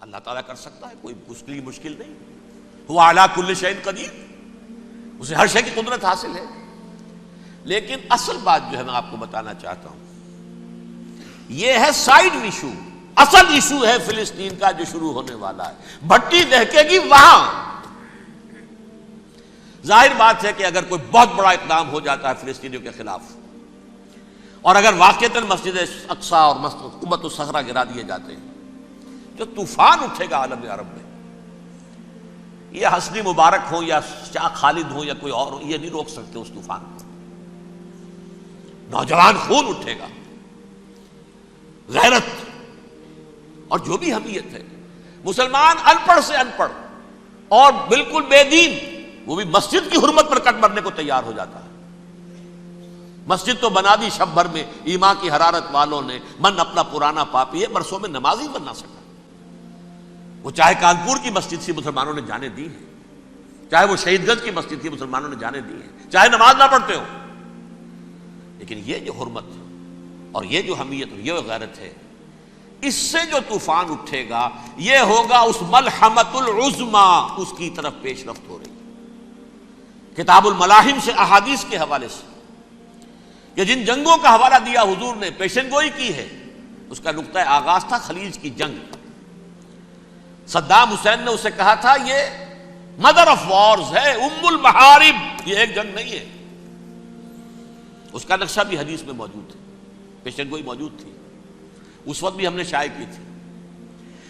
اللہ تعالیٰ کر سکتا ہے، کوئی اس کے لیے مشکل نہیں. ہوا علی کل شیء قدیر، اسے ہر شے کی قدرت حاصل ہے. لیکن اصل بات جو ہے میں آپ کو بتانا چاہتا ہوں، یہ ہے سائیڈ ایشو. اصل ایشو ہے فلسطین کا جو شروع ہونے والا ہے. بھٹی دہکے گی وہاں. ظاہر بات ہے کہ اگر کوئی بہت بڑا اقدام ہو جاتا ہے فلسطینیوں کے خلاف، اور اگر واقعتاً مسجد اقصیٰ اور قبۃ الصخرہ گرا دیے جاتے ہیں، جو طوفان اٹھے گا عالم عرب میں، یہ حسنی مبارک ہوں یا شاہ خالد ہوں یا کوئی اور ہو، یہ نہیں روک سکتے اس طوفان کو. نوجوان خون اٹھے گا، غیرت اور جو بھی حمیت ہے. مسلمان ان پڑھ سے ان پڑھ اور بالکل بے دین، وہ بھی مسجد کی حرمت پر کٹ مرنے کو تیار ہو جاتا ہے. مسجد تو بنا دی شب بھر میں ایمان کی حرارت والوں نے، من اپنا پرانا پاپی ہے، برسوں میں نماز ہی بن نہ سکا. وہ چاہے کانپور کی مسجد سے مسلمانوں نے جانے دی ہیں، چاہے وہ شہید گنج کی مسجد تھی مسلمانوں نے جانے دی ہیں، چاہے نماز نہ پڑھتے ہو. لیکن یہ جو حرمت اور یہ جو حمیت اور یہ غیرت ہے، اس سے جو طوفان اٹھے گا یہ ہوگا اس ملحمۃ العظمی، اس کی طرف پیش رفت ہو رہی. کتاب الملاحم سے احادیث کے حوالے سے کہ جن جنگوں کا حوالہ دیا حضور نے، پیشن گوئی کی ہے، اس کا نقطہ آغاز تھا خلیج کی جنگ. صدام حسین نے اسے کہا تھا یہ مدر آف وارز ہے، ام المحارب، یہ ایک جنگ نہیں ہے. اس کا نقشہ بھی حدیث میں موجود ہے، پیشن گوئی موجود تھی، اس وقت بھی ہم نے شائع کی تھی.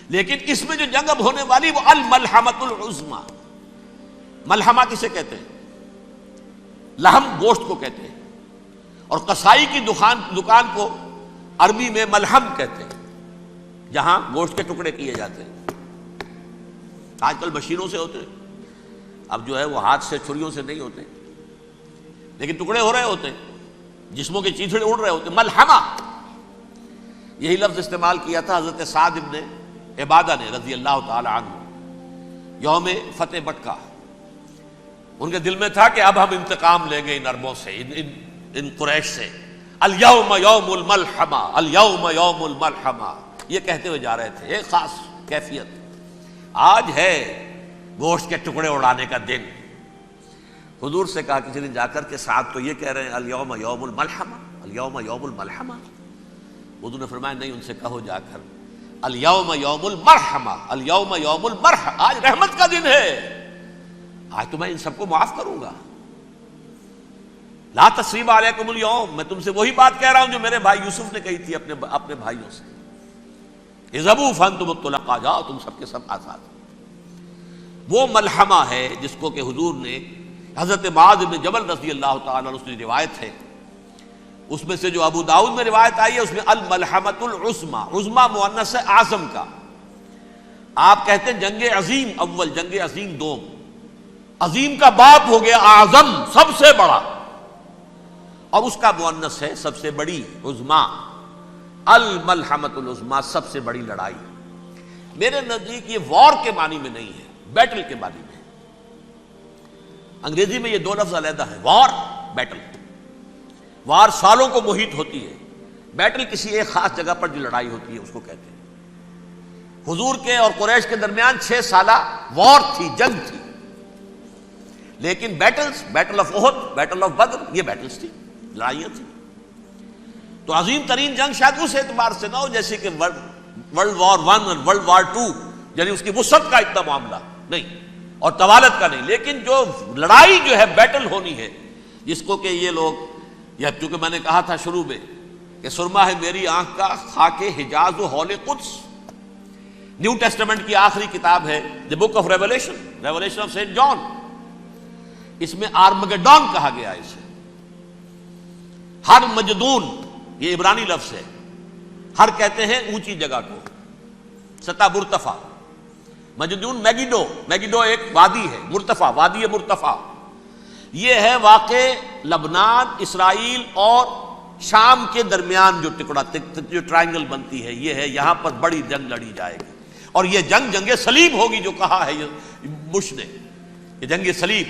لیکن اس میں جو جنگ اب ہونے والی وہ الملحمۃ العظمی. ملحمہ کسے کہتے ہیں؟ لحم گوشت کو کہتے ہیں، اور قصائی کی دکان کو عربی میں ملحم کہتے ہیں، جہاں گوشت کے ٹکڑے کیے جاتے ہیں. آج کل مشینوں سے ہوتے ہیں، اب جو ہے وہ ہاتھ سے چھریوں سے نہیں ہوتے، لیکن ٹکڑے ہو رہے ہوتے ہیں، جسموں کے چیتھڑے اڑ رہے ہوتے ہیں. ملحمہ، یہی لفظ استعمال کیا تھا حضرت سعد ابن عبادہ نے رضی اللہ تعالی عنہ یوم فتح مکہ. ان کے دل میں تھا کہ اب ہم انتقام لیں گے ان عربوں سے، ان قریش سے. الیوم یوم الملحمہ، الیوم یوم الملحمہ، یہ کہتے ہوئے جا رہے تھے. ایک خاص کیفیت، آج ہے گوشت کے ٹکڑے اڑانے کا دن. حضور سے کہا کسی دن جا کر کہ سعد تو یہ کہہ رہے ہیں الیوم یوم الملحمہ، الیوم یوم الملحمہ. حضور نے فرمایا نہیں، ان سے کہو جا کر الیوم یوم المرحمہ، الیوم یوم المرحمہ، آج رحمت کا دن ہے، آج تو میں ان سب کو معاف کروں گا. لا تثریب علیکم اليوم، میں تم سے وہی بات کہہ رہا ہوں جو میرے بھائی یوسف نے کہی تھی اپنے بھائیوں سے، اذهبوا فانتم الطلقاء، جاؤ تم سب کے سب آزاد. وہ ملحمہ ہے جس کو کہ حضور نے حضرت معاذ بن جبل رضی اللہ تعالیٰ عنہ، اس کی روایت ہے، اس میں سے جو ابو داؤد میں روایت آئی ہے اس میں الملحمۃ العظمی، عظمی مؤنث ہے اعظم کا. آپ کہتے ہیں جنگ عظیم اول، جنگ عظیم دوم، عظیم کا باپ ہو گیا اعظم، سب سے بڑا، اور اس کا مؤنث ہے سب سے بڑی، عظمی. الملحمۃ العظمی، سب سے بڑی لڑائی. میرے نزدیک یہ وار کے معنی میں نہیں ہے، بیٹل کے معنی میں. انگریزی میں یہ دو لفظ علیحدہ ہیں، وار، بیٹل. وار سالوں کو محیط ہوتی ہے، بیٹل کسی ایک خاص جگہ پر جو لڑائی ہوتی ہے اس کو کہتے ہیں. حضور کے اور قریش کے درمیان 6 سالہ وار تھی، جنگ تھی. لیکن battles, battle of Uhud, battle of Badr, یہ بیٹلز تھی، لڑائیاں تھیں. تو عظیم ترین جنگ شاید اس اعتبار سے نہ ہو جیسے کہ ورلڈ وار 1 اور ورلڈ وار 2، یعنی اس کی وسعت کا اتنا معاملہ نہیں اور طوالت کا نہیں. لیکن جو لڑائی جو ہے بیٹل ہونی ہے، جس کو کہ یہ لوگ، یا چونکہ میں نے کہا تھا شروع میں کہ سرما ہے میری آنکھ کا خاک حجاز و حول قدس. نیو ٹیسٹمنٹ کی آخری کتاب ہے the book of Revelation, Revelation of Saint John. اس میں آرمگڈون کہا گیا ہے اسے. ہر مجدون، یہ عبرانی لفظ ہے. ہر کہتے ہیں اونچی جگہ کو، سطح مرتفع. مجدون میگیڈو، میگیڈو ایک وادی ہے، مرتفع، وادی مرتفع. یہ ہے واقع لبنان، اسرائیل اور شام کے درمیان جو ٹکڑا، جو ٹرائنگل بنتی ہے، یہ ہے. یہاں پر بڑی جنگ لڑی جائے گی، اور یہ جنگ صلیب ہوگی جو کہا ہے بش نے، یہ جنگ صلیب.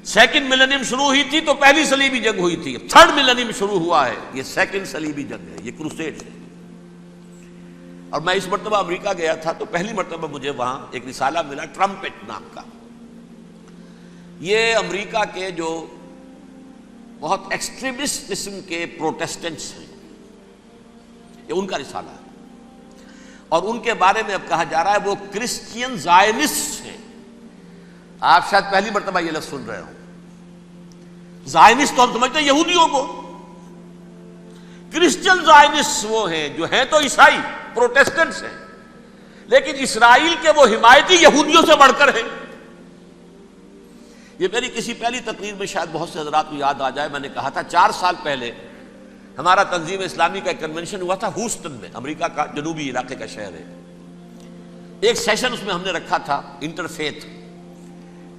سیکنڈ ملینیم شروع ہوئی تھی تو پہلی صلیبی جنگ ہوئی تھی، تھرڈ ملینیم شروع ہوا ہے، یہ سیکنڈ صلیبی جنگ ہے، یہ کروسیڈ ہے. اور میں اس مرتبہ امریکہ گیا تھا تو پہلی مرتبہ مجھے وہاں ایک رسالہ ملا ٹرمپٹ نام کا. یہ امریکہ کے جو بہت ایکسٹریمسٹ قسم کے پروٹیسٹنٹس ہیں، یہ ان کا رسالہ ہے، اور ان کے بارے میں اب کہا جا رہا ہے وہ کرسچین زائنسٹ ہیں. آپ شاید پہلی مرتبہ یہ لفظ سن رہے ہوں. زائنسٹ تو ہم سمجھتے ہیں یہودیوں کو، کرسچین زائنسٹ وہ ہیں جو ہیں تو عیسائی پروٹیسٹنٹس ہیں، لیکن اسرائیل کے وہ حمایتی یہودیوں سے بڑھ کر ہیں. یہ میری کسی پہلی تقریر میں شاید بہت سے حضرات کو یاد آ جائے، میں نے کہا تھا 4 سال پہلے ہمارا تنظیم اسلامی کا ایک کنونشن ہوا تھا ہوسٹن میں، امریکہ کا جنوبی علاقے کا شہر ہے. ایک سیشن اس میں ہم نے رکھا تھا انٹرفیتھ،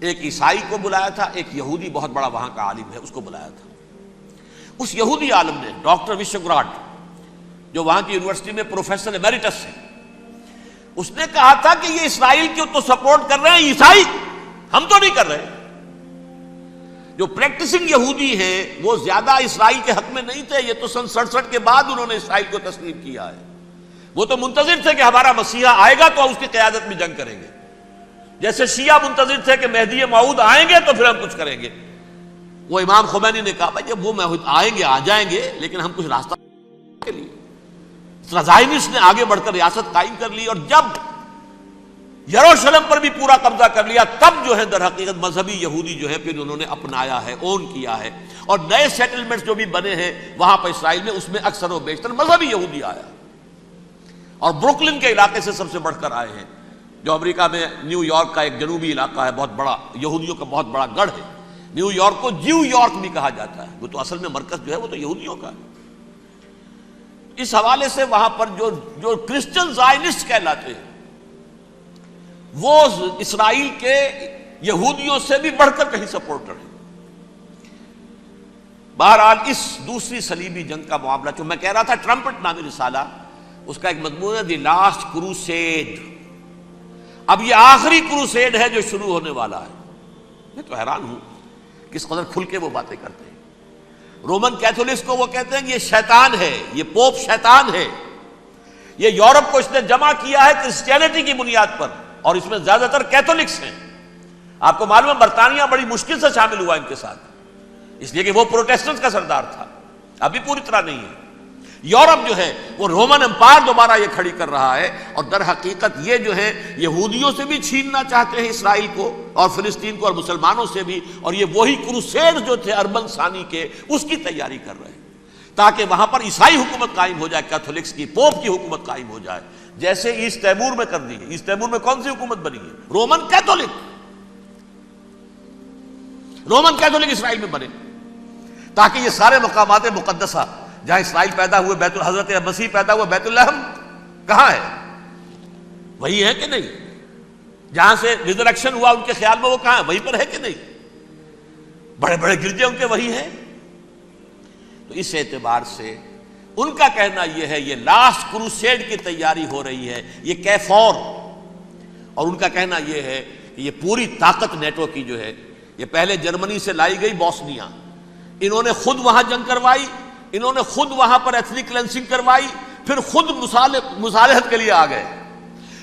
ایک عیسائی کو بلایا تھا، ایک یہودی بہت بڑا وہاں کا عالم ہے اس کو بلایا تھا. اس یہودی عالم نے ڈاکٹر وشوگراڈ، جو وہاں کی یونیورسٹی میں پروفیسر ایمیریٹس ہے، اس نے کہا تھا کہ یہ اسرائیل کو تو سپورٹ کر رہے ہیں عیسائی، ہم تو نہیں کر رہے. جو پریکٹسنگ یہودی ہیں وہ زیادہ اسرائیل کے حق میں نہیں تھے، یہ تو سن 67 کے بعد انہوں نے اسرائیل کو تسلیم کیا ہے. وہ تو منتظر تھے کہ ہمارا مسیحا آئے گا تو اس کی قیادت میں جنگ کریں گے، جیسے شیعہ منتظر تھے کہ مہدی موعود آئیں گے تو پھر ہم کچھ کریں گے. وہ امام خمینی نے کہا بھائی جب وہ آئیں گے آ جائیں گے، لیکن ہم کچھ راستہ کے لیے. زائنسٹ نے آگے بڑھ کر ریاست قائم کر لی، اور جب یروشلم پر بھی پورا قبضہ کر لیا تب جو ہے در حقیقت مذہبی یہودی جو ہے پھر انہوں نے اپنایا ہے، اون کیا ہے، اور نئے سیٹلمنٹس جو بھی بنے ہیں وہاں پر اسرائیل میں، اس میں اکثر و بیشتر مذہبی یہودی آیا، اور بروکلن کے علاقے سے سب سے بڑھ کر آئے ہیں، جو امریکہ میں نیو یارک کا ایک جنوبی علاقہ ہے، بہت بڑا یہودیوں کا بہت بڑا گڑھ ہے. نیو یارک کو جیو یارک بھی کہا جاتا ہے، وہ تو اصل میں مرکز جو ہے وہ تو یہودیوں کا ہے. اس حوالے سے وہاں پر جو کرسچن زائنسٹ کہلاتے ہیں وہ اسرائیل کے یہودیوں سے بھی بڑھ کر کہیں سپورٹر ہیں. بہرحال اس دوسری صلیبی جنگ کا معاملہ جو میں کہہ رہا تھا، ٹرمپٹ نامی رسالہ، اس کا ایک مضمون ہے دی لاسٹ کروسیڈ. اب یہ آخری کروسیڈ ہے جو شروع ہونے والا ہے. میں تو حیران ہوں کس قدر کھل کے وہ باتیں کرتے ہیں. رومن کیتھولکس کو وہ کہتے ہیں کہ یہ شیطان ہے، یہ پوپ شیطان ہے، یہ یورپ کو اس نے جمع کیا ہے کرسچینٹی کی بنیاد پر، اور اس میں زیادہ تر کیتھولکس ہیں. آپ کو معلوم ہے برطانیہ بڑی مشکل سے شامل ہوا ان کے ساتھ، اس لیے کہ وہ پروٹیسٹنٹس کا سردار تھا، ابھی پوری طرح نہیں ہے. یورپ جو ہے وہ رومن امپائر دوبارہ یہ کھڑی کر رہا ہے، اور در حقیقت یہ جو ہے یہودیوں سے بھی چھیننا چاہتے ہیں اسرائیل کو اور فلسطین کو، اور مسلمانوں سے بھی، اور یہ وہی کروسیڈ جو تھے اربن ثانی کے، اس کی تیاری کر رہے ہیں تاکہ وہاں پر عیسائی حکومت قائم ہو جائے، کیتھولکس کی، پوپ کی حکومت قائم ہو جائے، جیسے ایسٹ تیمور میں کر دی ہے. ایسٹ تیمور میں کون سی حکومت بنی ہے؟ Roman Catholic. رومن کیتھولک اسرائیل میں بنے تاکہ یہ سارے مقامات مقدسہ جہاں اسرائیل پیدا ہوئے، حضرت مسیح پیدا ہوئے، بیت لحم کہاں ہے؟ وہی ہے کہ نہیں؟ جہاں سے ریزریکشن ہوا ان کے خیال میں وہ کہاں ہے؟ وہیں پر ہے کہ نہیں؟ بڑے بڑے گرجے ان کے وہی ہیں. تو اس اعتبار سے ان کا کہنا یہ ہے یہ لاسٹ کروسیڈ کی تیاری ہو رہی ہے، یہ کیفور. اور ان کا کہنا یہ ہے کہ یہ پوری طاقت نیٹو کی جو ہے، یہ پہلے جرمنی سے لائی گئی بوسنیا، انہوں نے خود وہاں جنگ کروائی، انہوں نے خود وہاں پر ایتھنک کلینسنگ کروائی، پھر خود مصالحت کے لیے آ گئے،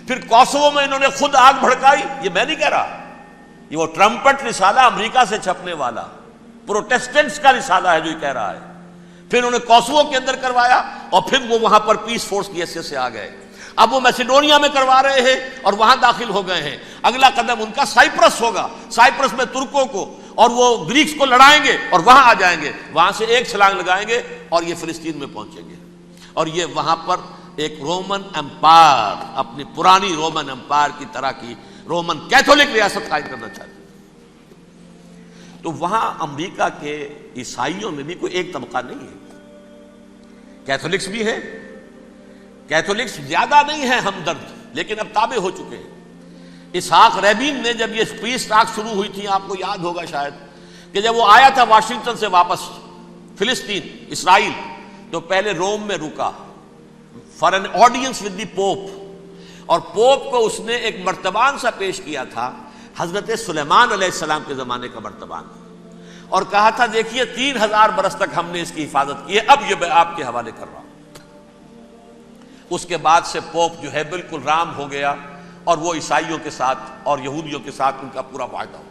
پھر کوسوو میں انہوں نے خود آگ بھڑکائی. یہ میں نہیں کہہ رہا، یہ وہ ٹرمپٹ رسالہ امریکہ سے چھپنے والا پروٹیسٹنٹس کا رسالہ ہے جو یہ کہہ رہا ہے. پھر انہوں نے کوسوو کے اندر کروایا، اور پھر وہ وہاں پر پیس فورس کی حیثیت سے آ گئے. اب وہ میسیڈونیا میں کروا رہے ہیں اور وہاں داخل ہو گئے ہیں. اگلا قدم ان کا سائپرس ہوگا، سائپرس میں ترکوں کو اور وہ گریکس کو لڑائیں گے اور وہاں آ جائیں گے، وہاں سے ایک چھلانگ لگائیں گے اور یہ فلسطین میں پہنچیں گے، اور یہ وہاں پر ایک رومن امپائر، اپنی پرانی رومن امپائر کی طرح کی رومن کیتھولک ریاست قائم کرنا چاہتے ہیں. تو وہاں امریکہ کے عیسائیوں میں بھی کوئی ایک طبقہ نہیں ہے، کیتھولکس بھی ہے. کیتھولکس زیادہ نہیں ہے ہمدرد، لیکن اب تابع ہو چکے ہیں. اسحاق ریبین نے جب یہ پیس ٹاک شروع ہوئی تھی، آپ کو یاد ہوگا شاید کہ جب وہ آیا تھا واشنگٹن سے واپس فلسطین اسرائیل، تو پہلے روم میں رکا for an audience with the pope, اور پوپ کو اس نے ایک مرتبان سا پیش کیا تھا، حضرت سلیمان علیہ السلام کے زمانے کا مرتبان، اور کہا تھا دیکھیے 3000 برس تک ہم نے اس کی حفاظت کی ہے، اب یہ میں آپ کے حوالے کر رہا ہوں. اس کے بعد سے پوپ جو ہے بالکل رام ہو گیا، اور وہ عیسائیوں کے ساتھ اور یہودیوں کے ساتھ ان کا پورا معاہدہ ہو۔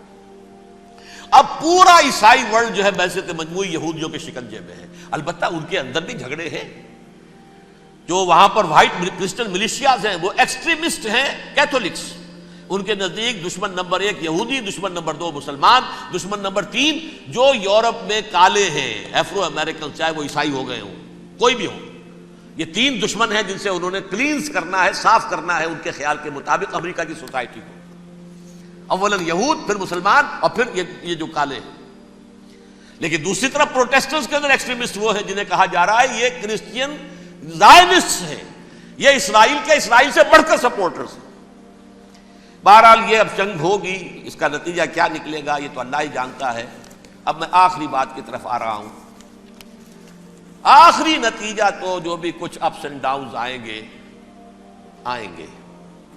اب پورا عیسائی ورلڈ جو ہے بعثت مجموعی یہودیوں کے شکنجے میں ہے۔ البتہ ان کے اندر بھی جھگڑے ہیں، جو وہاں پر وائٹ کرسچن ملیشیاز ہیں وہ ایکسٹریمسٹ ہیں کیتھولکس، ان کے نزدیک دشمن نمبر 1 یہودی، دشمن نمبر 2 مسلمان، دشمن نمبر 3 جو یورپ میں کالے ہیں، ایفرو امریکن، چاہے وہ عیسائی ہو گئے ہوں، کوئی بھی ہو۔ یہ 3 دشمن ہیں جن سے انہوں نے کلینز کرنا ہے، صاف کرنا ہے ان کے خیال کے مطابق امریکہ کی سوسائٹی کو۔ اولاً یہود، پھر مسلمان، اور پھر یہ جو کالے ہیں۔ لیکن دوسری طرف پروٹیسٹنٹس کے اندر ایکسٹریمسٹ وہ ہیں جنہیں کہا جا رہا ہے یہ کرسچین زائنسٹ ہیں، یہ اسرائیل سے بڑھ کر سپورٹرز ہیں۔ بہرحال یہ اب جنگ ہوگی، اس کا نتیجہ کیا نکلے گا یہ تو اللہ ہی جانتا ہے۔ اب میں آخری بات کی طرف آ رہا ہوں۔ آخری نتیجہ تو جو بھی کچھ اپس اینڈ ڈاؤنز آئیں گے،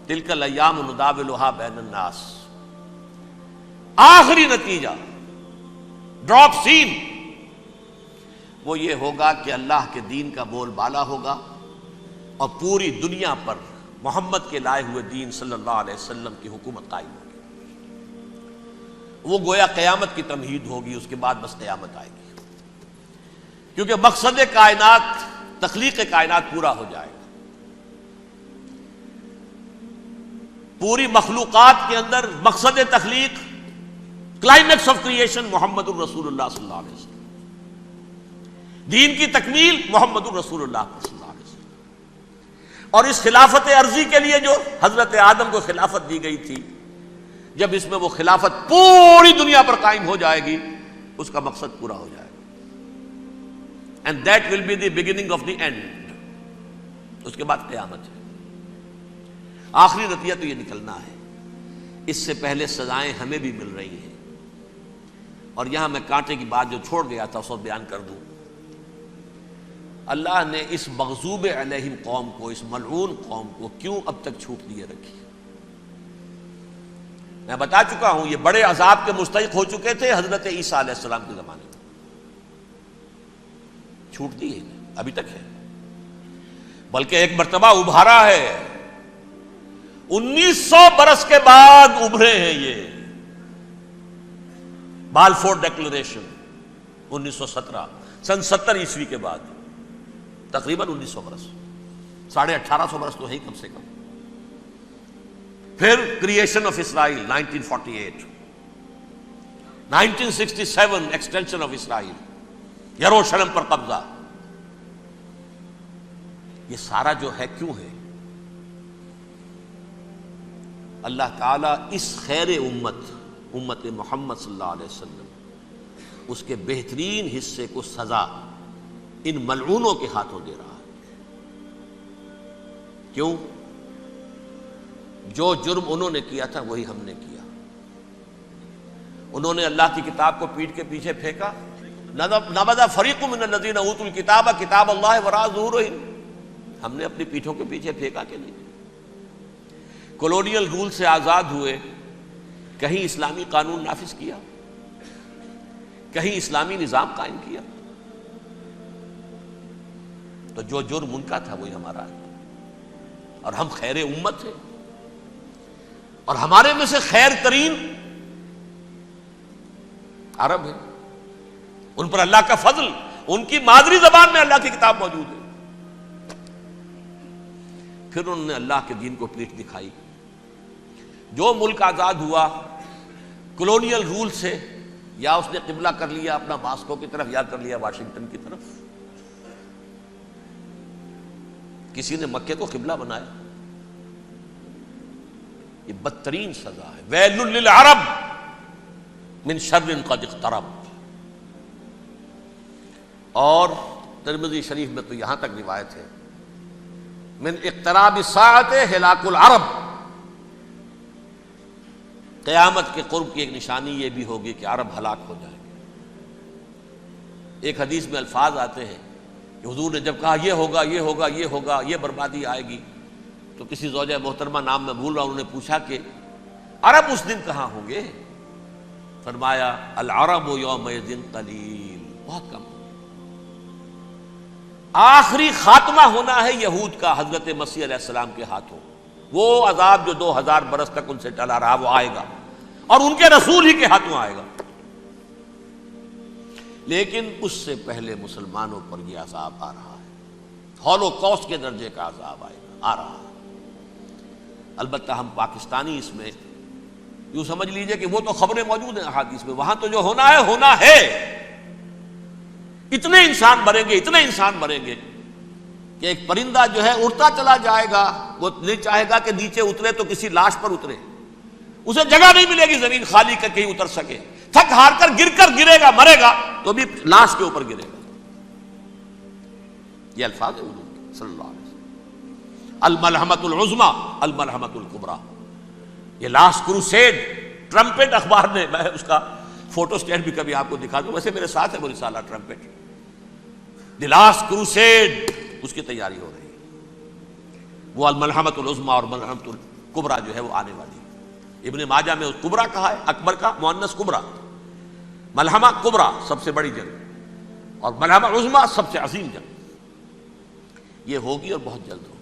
تلک الایام نداولھا بین الناس، آخری نتیجہ ڈراپ سین وہ یہ ہوگا کہ اللہ کے دین کا بول بالا ہوگا، اور پوری دنیا پر محمد کے لائے ہوئے دین صلی اللہ علیہ وسلم کی حکومت قائم ہوگی۔ وہ گویا قیامت کی تمہید ہوگی، اس کے بعد بس قیامت آئے گی، کیونکہ مقصد کائنات، تخلیق کائنات پورا ہو جائے گا۔ پوری مخلوقات کے اندر مقصد تخلیق، کلائمیکس آف کریشن محمد الرسول اللہ صلی اللہ علیہ وسلم، دین کی تکمیل محمد الرسول اللہ صلی اللہ علیہ وسلم۔ اور اس خلافت عرضی کے لیے جو حضرت آدم کو خلافت دی گئی تھی، جب اس میں وہ خلافت پوری دنیا پر قائم ہو جائے گی، اس کا مقصد پورا ہو جائے گا۔ And that will be the beginning of the end۔ اس کے بعد قیامت ہے۔ آخری نتیجہ تو یہ نکلنا ہے۔ اس سے پہلے سزائیں ہمیں بھی مل رہی ہیں، اور یہاں میں کانٹے کی بات جو چھوڑ گیا تھا اس وقت بیان کر دوں۔ اللہ نے اس مغضوب علیہم قوم کو، اس ملعون قوم کو کیوں اب تک چھوٹ دیے رکھی؟ میں بتا چکا ہوں یہ بڑے عذاب کے مستحق ہو چکے تھے حضرت عیسیٰ علیہ السلام کے زمانے میں، چھوٹ دی ہے ابھی تک ہے، بلکہ ایک مرتبہ ابھارا ہے۔ 1900 برس کے بعد ابھرے ہیں یہ، بالفور ڈیکلریشن 1917، سن 70 عیسوی کے بعد، تقریباً 1900 برس، 1850 برس تو ہے کم سے کم۔ پھر creation of Israel 1948، 1967 extension of Israel, یروشلم پر قبضہ۔ یہ سارا جو ہے کیوں ہے؟ اللہ تعالیٰ اس خیر امت محمد صلی اللہ علیہ وسلم، اس کے بہترین حصے کو سزا ان ملعونوں کے ہاتھوں دے رہا ہے۔ کیوں؟ جو جرم انہوں نے کیا تھا وہی ہم نے کیا۔ انہوں نے اللہ کی کتاب کو پیٹھ کے پیچھے پھینکا، نبذ فریق من الذین اوتوا الکتاب کتاب اللہ وراء ظہورہم، ہم نے اپنی پیٹھوں کے پیچھے پھینکا کہ نہیں؟ کولونیل رول سے آزاد ہوئے، کہیں اسلامی قانون نافذ کیا، کہیں اسلامی نظام قائم کیا؟ تو جو جرم ان کا تھا وہی ہمارا ہے، اور ہم خیر امت ہیں، اور ہمارے میں سے خیر ترین عرب ہیں، ان پر اللہ کا فضل، ان کی مادری زبان میں اللہ کی کتاب موجود ہے۔ پھر انہوں نے اللہ کے دین کو پیٹھ دکھائی۔ جو ملک آزاد ہوا کولونیل رول سے، یا اس نے قبلہ کر لیا اپنا ماسکو کی طرف، یا کر لیا واشنگٹن کی طرف۔ کسی نے مکے کو قبلہ بنایا، یہ بدترین سزا ہے۔ ویل للعرب من شر قد اقترب۔ اور ترمذی شریف میں تو یہاں تک روایت ہے، من اقتراب الساعۃ ہلاک العرب، قیامت کے قرب کی ایک نشانی یہ بھی ہوگی کہ عرب ہلاک ہو جائیں گے۔ ایک حدیث میں الفاظ آتے ہیں کہ حضور نے جب کہا یہ ہوگا یہ ہوگا یہ ہوگا، یہ بربادی آئے گی، تو کسی زوجہ محترمہ نام میں بھول رہا ہوں، انہوں نے پوچھا کہ عرب اس دن کہاں ہوں گے؟ فرمایا العرب یومئذ قلیل، بہت کم۔ آخری خاتمہ ہونا ہے یہود کا حضرت مسیح علیہ السلام کے ہاتھوں. وہ عذاب جو 2000 برس تک ان سے ٹلا رہا وہ آئے گا اور ان کے رسول ہی کے ہاتھوں آئے گا. لیکن اس سے پہلے مسلمانوں پر یہ عذاب آ رہا ہے، ہولوکاسٹ کے درجے کا عذاب آ رہا ہے. البتہ ہم پاکستانی اس میں یوں سمجھ لیجئے کہ وہ تو خبریں موجود ہیں احادیث میں، وہاں تو جو ہونا ہے. اتنے انسان مریں گے کہ ایک پرندہ جو ہے اڑتا چلا جائے گا، وہ نہیں چاہے گا کہ نیچے اترے تو کسی لاش پر اترے، اسے جگہ نہیں ملے گی زمین خالی کر کہیں اتر سکے، تھک ہار کر گرے گا، مرے گا تو بھی لاش کے اوپر گرے گا. یہ الفاظ ہیں حضور کے صلی اللہ علیہ وسلم. الملحمۃ العظمیٰ الملحمۃ الکبریٰ. یہ لاسٹ کروسیڈ ٹرمپٹ اخبار نے، میں اس کا فوٹو اسٹیٹ بھی کبھی آپ کو دکھا دوں، ویسے میرے ساتھ ہے وہ رسالہ ٹرمپٹ. دی لاسٹ کروسیڈ اس کی تیاری ہو رہی ہے. وہ الملحمۃ العظمیٰ اور ملحمۃ الکبریٰ جو ہے وہ آنے والی ہے. ابن ماجہ میں کبریٰ کہا ہے، اکبر کا مؤنث کبریٰ. ملحمہ کبریٰ سب سے بڑی جنگ اور ملحمہ عظمیٰ سب سے عظیم جنگ. یہ ہوگی اور بہت جلد ہوگی.